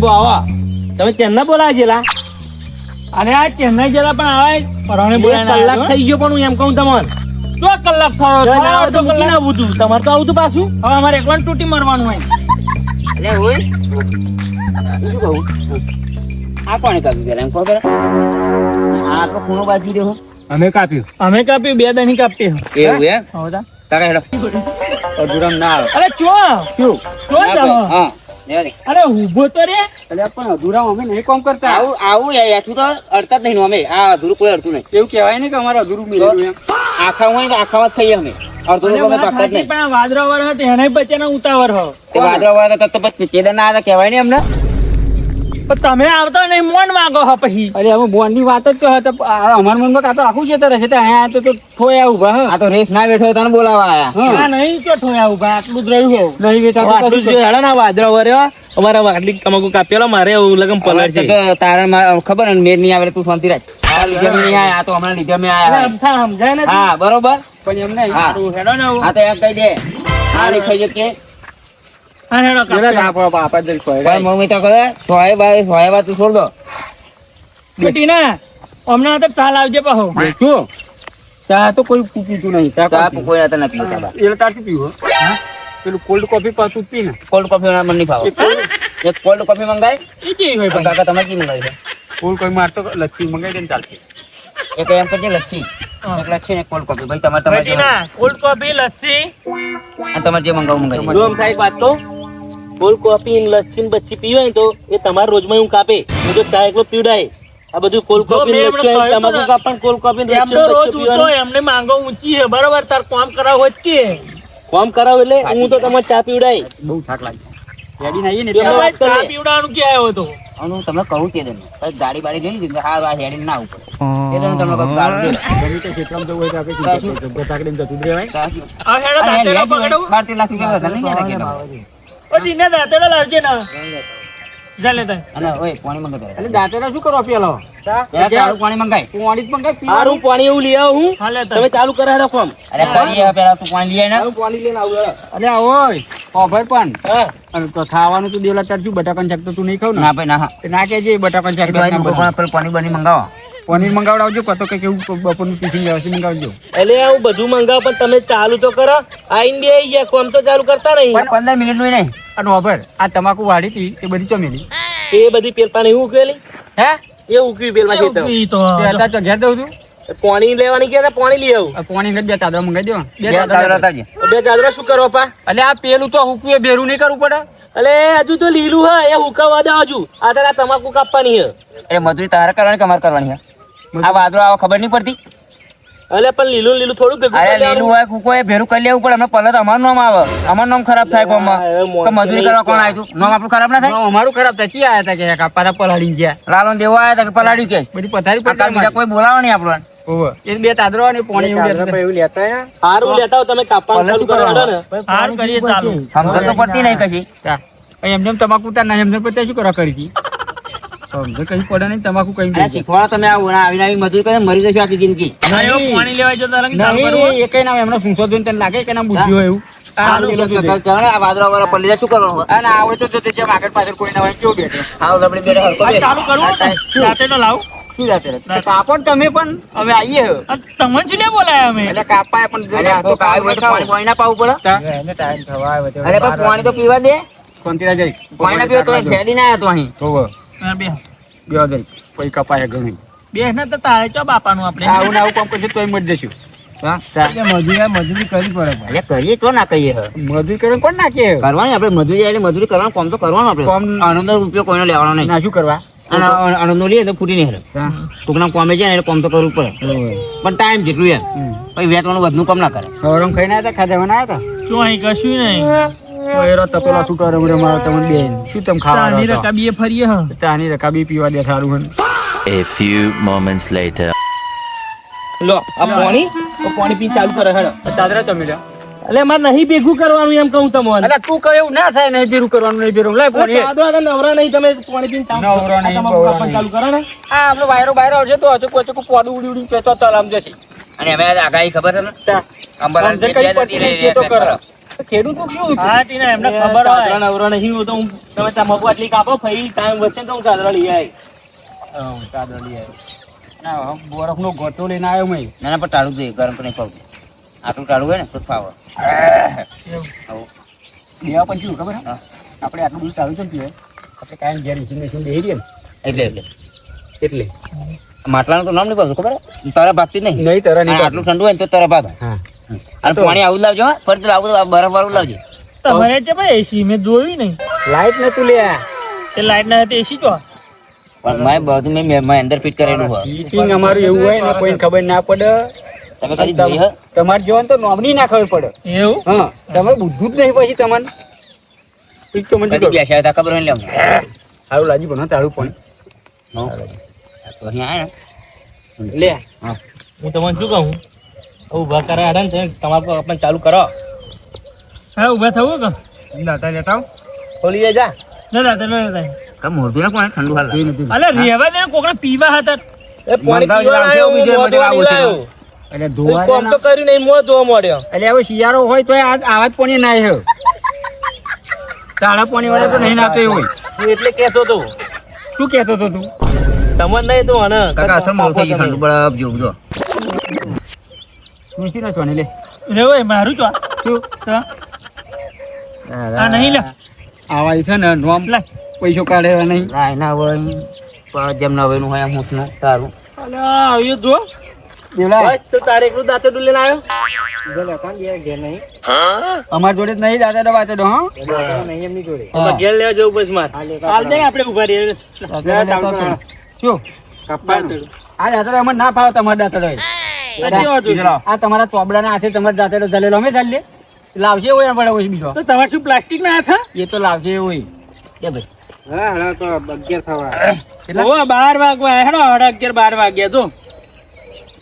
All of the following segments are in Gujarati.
આવો તમે ચેન્નઈ બોલાવા જેલા અને આ ચેન્નઈ જેલા પણ આવે પરાણે બોલાય કલાક થઈ ગયો પણ હું એમ કહું તમને તો કલાક થયો તો મૂકીને આવું તું તમારે તો આવું તું પાછું હવે અમારે એકવાર તૂટી મરવાનું હોય અરે હોય શું કહું આ કોણે કાપ્યું પેલા એમ કહો આ આપણો ખૂણો બાજી રહ્યો અમે કાપ્યું 2 દહીં કાપી એવું એમ હવદા કાકા હેડો અધૂરામ ના આવે અરે ચો જાઓ હા લે અરે ઊભો તો રે અરે પણ અધૂરામ અમે નહીં કામ કરતા આવું યાઠું તો અડતા જ નહીં અમે આ અધૂરું કોઈ અડતું નહીં એવું કહેવાય ને કે અમારે અધૂરું મિલેલું એમ આખા હોય તો આખામાં જ ખાઈએ અમે અડધું અમે પાકત નહીં પણ વાદરા વર હતો એને બચ્ચાનો ઉતાવર હો તે વાદળા વાળા તો પછી ચેદન ના આવે કહેવાય ને અમને પણ તમે આવતા નહીં મોન માંગો હો પછી અરે અમે બોન ની વાત જ તો હતા અમારા મનમાં કાં તો આખું છે તરસ છે અહીંયા તો થોયા ઉભા આ તો રેસ ના બેઠો તને બોલાવા આયા હા નહીં તો ઠોયા ઉભા આટલું જ રહ્યું હો નહીં બેઠા આટલું જ હેડા ના વાદળો વર્યો અમારા વાટલી તમાકુ કાપેલો મારે એવું લગમ પલટ છે તારા ખબર ને મેર નહીં આવે તું શાંતિ રાખ આ લીધે મેં નહીં આયા આ તો હમણાં લીધે મેં આયા સમજાય ને હા બરોબર પણ એમ નહીં હા. હેડો ને હા તો એમ કહી દે આ નહીં ખાઈ જકે હા હેડો પણ મમ્મી તો કરે સોય તું છોડ દો બેટી ના હમણાં તો ચાલ આવજે પાહો શું ચા તો કોઈ પીતું નહીં ચા કોઈ નતા ના પીતા એ તારથી પીવો પેલું કોલ્ડ કોફી પાછું પી ને કોલ્ડ કોફી મને નહીં ભાવ એક કોલ્ડ કોફી મંગાય એ કેવી હોય પણ કાકા તમે કી મંગાવી છે કોલ્ડ કોફી મારતો લચ્છી મંગાઈ દે ને ચાલશે એક એમ કરજે લચ્છી એક લચ્છી ને કોલ્ડ કોફી ભાઈ તમારે બેટી ના કોલ્ડ કોફી લસ્સી તમારે જે મંગાવું મંગાવી જો આમ થાય વાત તો કોલ્ડ કોફી લચ્છી બચ્ચી પીવાય ને તો એ તમારા રોજમાં હું કાપે હું તો ચા એકલો પીવડાય આ બધું કોલ્ડ કોફી તમાકુ કાપણ કોલ્ડ કોફી એમ તો રોજ ઊંચો એમને માંગો ઊંચી છે બરોબર તાર કામ કરાવો જ કે કોમ કરાવ એટલે હું તો તમારે ચા પીવડાય બહુ થાક લાગે રેડી નહીં ને તમે ચા પીવડાવવાનું કે આવ્યો તો હું તમને કહું કે દે ગાડી બાડી જોઈ લીધી હા આ હેડી ના ઉપર એ તો તમને કહું ગાડી આ હેડો દાંતેડો પકડો 12 લાખ રૂપિયા વધારે નહીં જતા કે ઓ દીને દાંતેડો લાવજે ના જા લે તાય અને ઓય પાણી મંગાવ એટલે દાંતેડો શું કરો પેલો તારું પાણી મંગાય પાણી જ મંગાય સારું પાણી એવું લઈ આવું હું હાલે તમે ચાલુ કરાડો કોમ અરે કરીએ પેલા તું પાણી લઈ આય ને પાણી લઈને આવું અરે ઓય ઓભર પણ અને તો ખાવાનું તો દેલા તાર શું બટાકાનું શાક તો તું નહીં ખાવ ને ના ભાઈ ના હા ના કેજે બટાકાનું શાક પાણી બની મંગાવો પનીર મંગાવડાવજો કતો કે કેવું બપોરનું ટિફિન વ્યવસ્થિત મંગાવજો એટલે આવું બધું મંગાવ પણ તમે ચાલુ તો કરો આઈને બે આવી ગયા કોમ તો ચાલુ કરતા નહીં 15 મિનિટ નું નહીં અને ઓભર આ તમાકુ વાડી હતી એ બધી ચોમેલી એ બધી પેલપાને એવું ઉકેલી હે એ ઉકવી પેલમાં છે તો તો તો ઘેર દઉં છું પાણી લેવાની ગયા તા પાણી લઈ આવું પાણી ને બે ચાદરા મંગાવી દો બે ચાદર હતા જે બે ચાદરા શું કરો પા એટલે આ પેલું તો હુકવે ભેરું નહીં કરવું પડે અલે હજુ તો લીલું હે એ હુકાવા દે હજુ આ તારા તમાકુ કાપવાની હે એ મજૂરી તારે કરવાની કે અમારે કરવાની છે આ વાદળો આવા ખબર નહીં પડતી અલે પણ લીલું લીલું થોડું ભેગું અરે કરી લીલું લેવાનું. હોય કુકો એ ભેરું કરી લેવું પડે અમને પલટ અમારું નામ આવે અમારું નામ ખરાબ થાય કોમમાં તો મજૂરી કરવા કોણ આવ્યું નામ આપણું ખરાબ ના થાય અમારું ખરાબ થાય ચી આયા હતા કે કાપારા પલાડી ગયા લાલો દેવો આવ્યા હતા કે પલાડ્યું કે બધી પથારી આ કાલ બીજા કોઈ બોલાવો નહીં આપણને એ બે ચાદરો અને પાણી એવું લેતા હારું લેતા હો તમે કાપવાનું ચાલુ કરો હેડો ને હારું કરીએ ચાલુ સમજણ તો પડતી નહીં કશી એમ જેમ તમાકુ ઉતાર ના એમ જેમ પતા શું કરવા કરી સમજ કઈ પડે નહીં તમાકુ કઈ અરે શીખવાડો તમે આવું આવીને આવી મજૂરી કરીને મરી જશો આખી જિંદગી પાણી લેવા જતો એ કઈ નામ એમનો સંશોધન તને લાગે કે ના બુદ્ધિ હોય એવું આ વાદળા વાળા પલ્લી જાય શું કરવાનું અને આવે તો જો જેમ આગળ પાછળ કોઈ ના હોય કેવું બેઠો આવ લબડી બેઠા હરકો બે. ચાલુ કરું રાતે તો લાવ શું જાતે રે? કાપો ને તમે પણ હવે આવીએ તમને શું લે બોલાય અમે એટલે કાપાય પણ અરે આ તો કાંઈ હોય તો પાણી પાણી ના પાવું પડે એને ટાઈમ થવા આવે અરે પણ પાણી તો પીવા દે કોંતીરા જઈ પાણી ના પીવો તો ફેડી ના આવ્યો તો અહીં હોવ બે બે જઈ કોઈ કપાય ઘણી બે ને તો તારે ચો બાપાનું આપણે આવું ને આવું કામ કરશે તોય મરી જશું મજૂરી કરવી પડે અરે કરીએ તો ના કહીએ હવે. મજૂરી કરે કોણ નાખે કરવાની આપણે મજૂરી એટલે મજૂરી કરવાનું કામ તો કરવાનું આપણે કામ આનંદ રૂપિયો કોઈને લેવાનો નહીં ના શું કરવા અને આનંદ લઈએ તો ફૂટી નહીં હેરે ટૂંકના કોમે છે ને એટલે કામ તો કરવું પડે પણ ટાઈમ જેટલું યાર પછી વેચવાનું બધું કામ ના કરે ગરમ ખાઈને આવ્યા ખાધા આવ્યા હતા શું અહીં કશું નહીં એરો તપેલા છૂટો રમડે મારો તમને બે શું તમે ખાવા ચાની રકાબી ફરીએ હ ચાની રકાબી પીવા દે સારું હે A few moments later. લો આ પાણી તો પાણી પી ચાલુ કરે હેડો ચાદરા તમે લ્યો એટલે મારે નહીં ભેગું કરવાનું એમ કહું તમને અલા તું કહે એવું ના થાય નહીં ભેરું કરવાનું નહીં ભેરું લાય પાણી આદવા નવરા નહીં તમે પાણી પીને નવરા નહીં, તમાકુ કાપવાનું ચાલુ કરો ને આ આપણો વાયરો બાયરો હશે તો હજુ કોઈ પોડું ઉડી ઉડી પેતો તલામ જશે અને હવે આગાહી ખબર છે ને તા અંબાલાલ સમજે કઈ પડતી નહીં છે તો કરે. ખેડૂત નું શું હા ટીના એમને ખબર હોય ચાદરા નવરા નહીં હોય તો હું તમે તમાકુ આટલી કાપો ફરી ટાઈમ વચ્ચે તો હું ચાદરા લઈ આવી ચાદર લઈ આવ્યો બરફ નો ગોટો લઈને આવ્યો મેં ના ના પણ ટાળું જોઈએ ગરમ તો નહીં ફાવતું આટલું ટાળું હોય ને તો જ ફાવે દેવા પણ શું ખબર હા આપણે આટલું બધું ચાલુ છે ને આપણે કાંઈ ઘેર ઇન્સ્યુલેશન દઈ રહીએ ને એટલે માટલાનું તો નામ નહીં પાડતું ખબર તારા ભાગતી જ નહીં નહીં તારા નહીં આટલું ઠંડુ હોય ને તો તારા ભાગ હા અને પાણી આવું લાવજો હા ફરી આવું બરફ વાળું લાવજો તમારે છે ભાઈ એસી મેં જોયું નહીં લાઈટ નતું લ્યા એ લાઈટ ના હતી એસી તો પણ મેં બધું મેં અંદર ફિટ કરેલું હોય સીટિંગ અમારું એવું હોય ને કોઈને ખબર ના પડે તમે કદી જોઈ હ તમારે જોવાનું તો નોમની ના ખબર પડે એવું હા તમારે બુદ્ધું જ નહીં પછી તમને ઠીક તો મને કદી બેસ્યા હતા ખબર હોય ને અમને સારું લાજી બનો તારું પણ તો અહીંયા આયા લે હા હું તમને શું કહું ઉભા કરે આડા ને તમારે આપણે ચાલુ કરો હા ઉભા થવું કે દાતા લેતા ખોલી જા ના દાદા ના દાદા કામ મોરબી ના કોણ ઠંડુ હાલ અલે રેવા દે કોકને પીવા હતા એ પાણી પીવા આવ્યો બીજો લાવ્યો એટલે ધોવા કોમ તો કર્યું નહીં મો ધોવા મળ્યો એટલે હવે શિયાળો હોય તો આવા જ પાણી ના હે તાળા પાણી વાળા તો નહીં નાતો હોય હું એટલે કહેતો તો શું કહેતો તો તું તમને નહીં તો આને કાકા અસર મોર થઈ ગયું ઠંડુ બરફ જેવું બધું તું શી ના છો ને લે રે ઓય મારું તો શું તો આ નહીં લે આવા છે ને નોમ લે પૈસો કાઢે નહીં લાય ના હોય જેમ નવેનું હોય એમ હું તારું અલે આવ્યો જો દેવલા બસ તો તારે એકલું દાંતે ડુલે આવ્યો અમાર જોડે જ નહીં દાદા દવા તો હા નહીં એમની જોડે ઘેર લેવા જવું બસ માર હાલ દે આપણે ઉભા રહીએ શું આ દાદા અમને ના ફાવે તમારા દાદા આ તમારા ચોબડા ના હાથે તમારા દાદા ધલેલો અમે ચાલે લાવશે હોય એમ પડે બીજો તો તમારે શું પ્લાસ્ટિક ના હાથ એ તો લાવશે હોય કે ભાઈ હા તો 11 થવા ઓ 12 વાગવા હેડો 11 12 વાગ્યા તો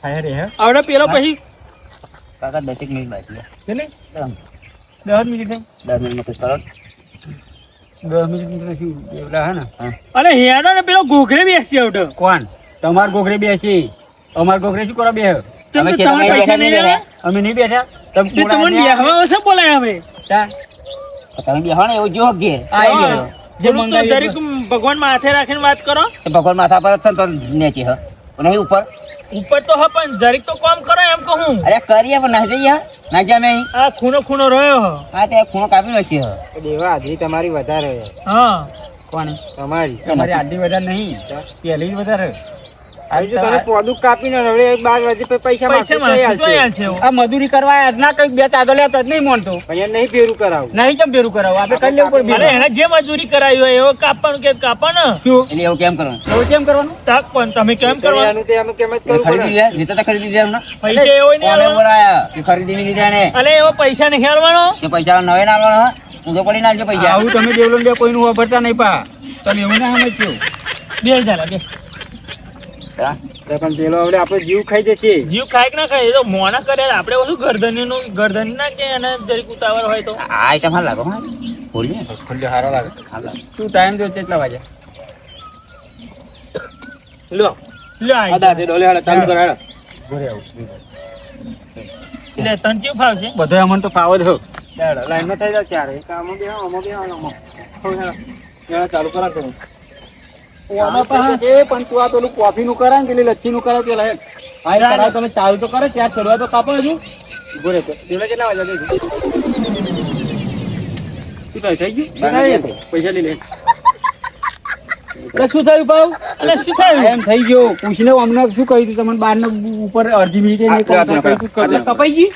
થાય રે હે આવડે પેલો પછી કાકા 10 મિનિટ બાકી એટલે 10 મિનિટ 10 મિનિટ પછી કરો 10 મિનિટ શું એવડા હે ને અરે હેડો ને પેલો ઘોઘરે બેસી આવડો કોણ તમાર ગોગરે બેસી અમાર ગોગરે શું કરો બે તમે તમારે પૈસા નહીં લેવા અમે નહીં બેઠા તે તમને બેહવા છે બોલાય અમે તમે બેહો ને એવું જો ઘેર જે મંગાવી દરેક ભગવાન માથે રાખીને વાત કરો ભગવાન માથા પર છે તો નેચે હ નહીં ઉપર ઉપર તો હ પણ જરીક તો કામ કરો એમ કહું અરે કરીએ પણ ના જઈએ ના જ્યાં મેં આ ખૂણો રહ્યો હ હા તે ખૂણો કાપી નાખી હ દેવા આજી તમારી વધારે હા કોની તમારી આડી વધારે નહીં પેલી જ વધારે આવી જો તમે પોદું કાપીને હવે 12 વાગે પૈસા છે આ મજૂરી કરવા ના કઈ બે ચાદો લેતા જ નહીં મોનતો અહીંયા નહીં પેરું કરાવું નહીં કેમ પેરું કરાવું આપણે કરી લેવું પડે અરે એને જે મજૂરી કરાવી હોય એવો કાપવાનું કે કાપવાનું શું એટલે એવું કેમ કરવાનું એવું કેમ કરવાનું તાક પણ તમે કેમ કરવાનું તે અમે કેમ જ કરવું ખરીદી લે નીતા તો ખરીદી દે ને પૈસા એવો નહીં કોને આલવાનો. બોલાયા કે ખરીદી ની લીધા ને અલે એવો પૈસા નહીં આલવાનો કે પૈસા નવે ના આલવાનો હ ઊંધો પડી નાખજો પૈસા આવું તમે દેવલન દે કોઈનું વાપરતા નહીં પા તમે એવું ના સમજ્યો બે ચાલે બે પણ પેલો હવે આપણે જીવ ખાઈ જશે જીવ ખાય કે ના ખાય એ તો મોના કરે આપણે ઓલું ગરદની ના કે એને જરીક ઉતાવળ હોય તો આ આઈટમ હાલ લાગો હા બોલી ને ખુલ્લે હારો લાગે હાલ લાગે શું ટાઈમ દો કેટલા વાગે લો લો આ દાદા ડોલે હાડે ચાલુ કર હાડે એટલે તન કેવું ફાવશે બધો અમન તો પાવ જ હો લાઈન માં થઈ જાવ ચારે કામો બે આમો બે આમો હો ચાલુ કરા તો ઓમાં પાસે એ પણ તું આ પેલું કોફી નું કરાય ને પેલી લચ્છી નું કરાય પેલા હા કરાય તમે ચાલુ તો કરે ત્યાં છોડવા તો કાપો હજુ ઉભો રહે પેલા કેટલા વાગ્યા શું થાય થઈ ગયું પૈસા લઈ લે શું થયું ભાવ એટલે શું થયું એમ થઈ ગયો પૂછને અમને શું કહ્યું હતું તમને 12 ઉપર અડધી મિનિટ કપાઈ ગઈ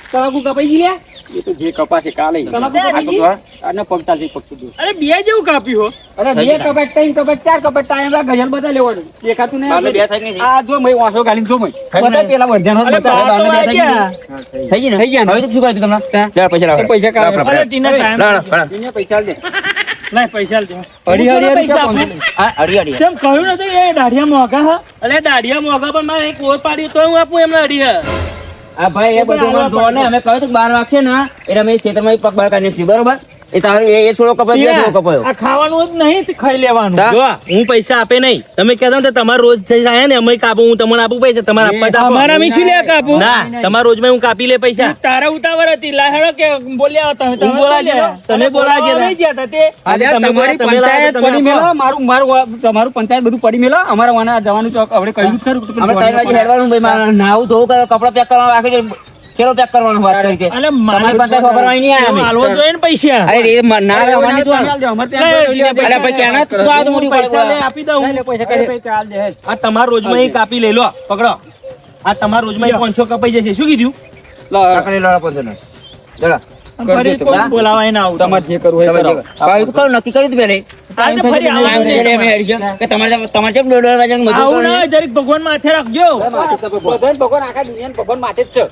કપાઈ ગઈ લે એ તો જે કપાશે કાલે અને પગતા થી પગતું અરે બે જેવું કાપ્યું હો અરે બે કપાટ ત્રણ કપાટ ચાર કપાટ ટાઈમ ગજલ બધા લેવાનું દેખાતું નહીં આ જો મય વાંસો ગાલીને જો મય બધા પેલા વર્ધ્યાનો થઈ ગઈ ને થઈ ગયા હવે તો શું કર્યું તમને પૈસા લાવો પૈસા કાઢો અરે ટીના ટાઈમ એને પૈસા દે નહીં પૈસા લે અડી પૈસા આપું. હા અડી અડી કેમ કહ્યું નથી એ દાઢિયા મોઘા હા અલે દાઢિયા મોઘા પણ મારે એક ઓર પાડ્યું તો હું આપું એમને અડી આ ભાઈ એ બધું મને જોવો ને અમે કહ્યું તો 12 વાગશે ને એટલે અમે ખેતરમાં પગ બહાર કાઢી નાખીશું બરોબર એ તારે એ છોડો કપાયો બે છોડો કપાયો આ ખાવાનું જ નહીં તે ખાઈ લેવાનું તા? જો હું પૈસા આપે નહીં તમે કહેતા ને તમારે રોજ થઈ જાય ને અમે કાપું હું તમને આપું પૈસા તમારે આપવા તો આપો. અમારા મી શું લે કાપું? ના તમારા રોજમાં હું કાપી લે પૈસા તારા ઉતાવળ હતી લાહેડો કે બોલ્યા હતા હું બોલાવી ગયા. તમે બોલાવી ગયા. લઈ ગયા હતા તે અલ્યા, અલ્યા, તમારી તમે લાવો પંચાયત તો તમે પડી મેલો આપો. મારું તમારું પંચાયત બધું પડી મેલો અમારે વાના જવાનું ચોક હવે કહ્યું જ ખરું કે અમે 3 વાગે હેડવાનું ભાઈ મારે નાવું ધોવું કરો કપડા પેક કરવાનું રાખી દે કેરો પેક કરવાનું વાત કરી છે અલ્યા, તમારી પંચાયત વાપરવાની નહીં આયા અમે. હાલવો જોઈએ ને પૈસા અરે એ ના રહેવાની તો અમારે ત્યાં અલ્યા ભાઈ ક્યાં તું આ તો મોટી પૈસા લે, પડે આપી દઉં પૈસા કઈ ચાલ દે આ તમારા રોજમાં અહીં કાપી લઈ લો પકડો આ તમારા રોજમાં અહીં 500 કપાઈ જશે શું કીધું કાકડી લડા પંદર જરા ફરી કોઈ બોલાવાય ના આવું તમારે જે કરવું હોય કરો. કાઈ તો નક્કી કરી દે બેરે આજે ફરી આવવાનું નહીં તમારે. કે તમારે જેમ દોડવા વાગે મજૂર આવું કરો ના હોય, જરીક ભગવાન માથે રાખજો બધાને ભગવાન આખા દુનિયાને ભગવાન માથે જ છે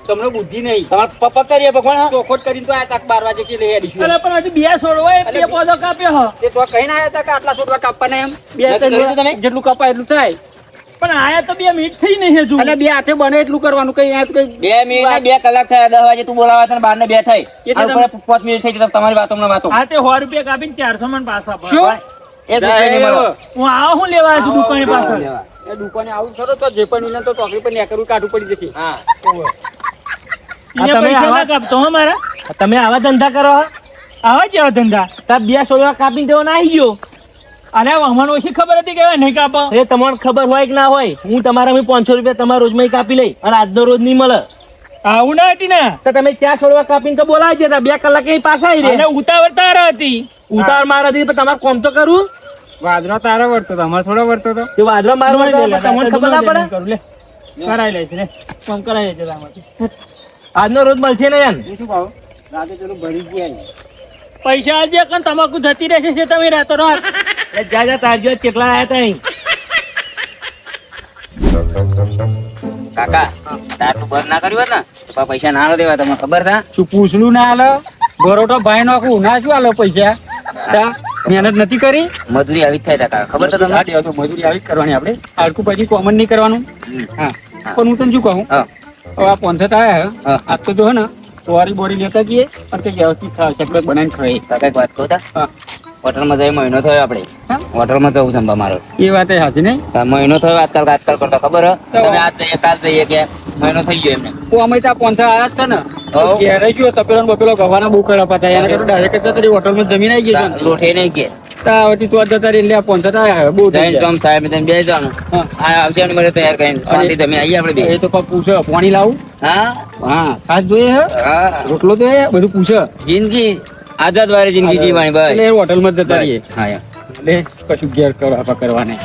તમને બુદ્ધિ નહીં તમારે પપ્પા કરીએ ભગવાન ચોખોટ કરીને તો આ તક 12 વાગે કે લઈ આવીશું અલા, પણ હજી બે છોડ હોય બે પોદો કાપ્યો હ. તે તો કહીને આયા હતા કે આટલા છોડવા કાપવાના એમ બે નક્કી કર્યું હતું તમે? જેટલું કપાય એટલું થાય પણ આયા તો 2 મિનિટ થઈ નહીં હજુ અને બે હાથે બને એટલું કરવાનું કઈ આ તો કઈ 2 મિનિટ 2 કલાક થયા 10 વાગે તું બોલાવા તને 12 ને 2 થાય એટલે આ ઉપર 5 મિનિટ થઈ ગઈ તમારી વાતોમાં વાતો આ તે 100 રૂપિયા કાપીને 400 માં પાછા આપો. શું એક રૂપિયા નહીં મળે હું આવો હું લેવા આવ્યો છું દુકાને પાછળ એ દુકાને આવું ખરો તો જે પણ તો ટોકરી પર નેકરું કાઢવું પડી જશે હા એને તમે પૈસા આવા- ના કાપતો હો મારા તમે આવા ધંધા કરો આવા કેવા ધંધા તાર 2 સોળવા કાપી દેવાના આવી ગયો અરે અમને ઓછી ખબર હતી કે હવે નહીં કાપો એ તમને ખબર હોય કે ના હોય હું તમારા 500 રૂપિયા તમારા રોજમાં કાપી લઈ અને આજનો રોજ નહીં મળે આવું ના હતી ને તો તમે 4 સોળવા કાપીને તો બોલાવી જતા 2 કલાક અહીં પાછા આવી અને રહ્યા ઉતાવળ તારા હતી ઉતાર મારા થી તમારે કોમ તો કરું વાદળો તારા વર્તો હતો અમારે થોડો વર્તો હતો એ વાદળો મારવા તમને ખબર ના પડે લે કરાઈ લે છે ફોન કરાઈ લે છે આજનો રોજ મળશે ને યાર શું ભાવ રાતે પેલું ભરી ગયા પૈસા આલજે કન તમાકુ જતી રહેશે છે તમે રાતો રાત એ જા જા તાર જો ચેટલા આયા તા અહીં કાકા તારું બંધ ના કર્યું હોત ને તો પૈસા ના આલો દેવા તમને ખબર થા શું પૂછલું ના આલો બરોટો ભાઈ નાખું ના શું આલો પૈસા તા મહેનત નથી કરી મજૂરી આવી જ થાય તા કાકા ખબર છે તમને આ દેવા તો મજૂરી આવી જ કરવાની આપણે આડકું પછી કોમન નહીં કરવાનું હા પણ હું તને શું કહું હા હવે આ 500 આયા હા. આજ તો જો ને સોરી બોરી લેતા જઈએ અને તે વ્યવસ્થિત સેપરેટ બનાવીને ખાઈએ કાકા એક વાત કહું તા હા હોટલમાં જઈ મહિનો થયો આપણે હા? હોટલમાં જવું જમવા મારો એ વાત એ સાચી નહીં તો મહિનો થયો આજકાલ કરતો ખબર હે? તમે આજ જઈએ કાલ જઈએ કે મહિનો થઈ ગયો એમને તો અમે ત્યાં 500 આયા જ છે ને હઉ. ઘેરે શું તપેલો ને બપેલો ગવાના બહુ કરા પાતા એને કરતા ડાયરેક્ટ જતા રહી હોટલમાં જમીન આવી ગઈ છે લોઠે નહીં કે તાવતી તો જતા રહી એટલે આ 500 આયા બહુ થઈ જૈન ગયા. સોમ સાહેબ તમે બે જવાનું હા. આ આવશે એમને મને તૈયાર કરીને શાંતિ તમે આવીએ આપણે બે એ તો કોક પૂછે પાણી લાવું હા હા સાસ જોઈએ હે હા રોટલો તો એ બધું પૂછે જિંદગી આઝાદ વાળી જિંદગી જીવવાની એટલે ભાઈ એ હોટલમાં જ જતા રહીએ હા એમ. એટલે કશું ઘેર કરવા નહીં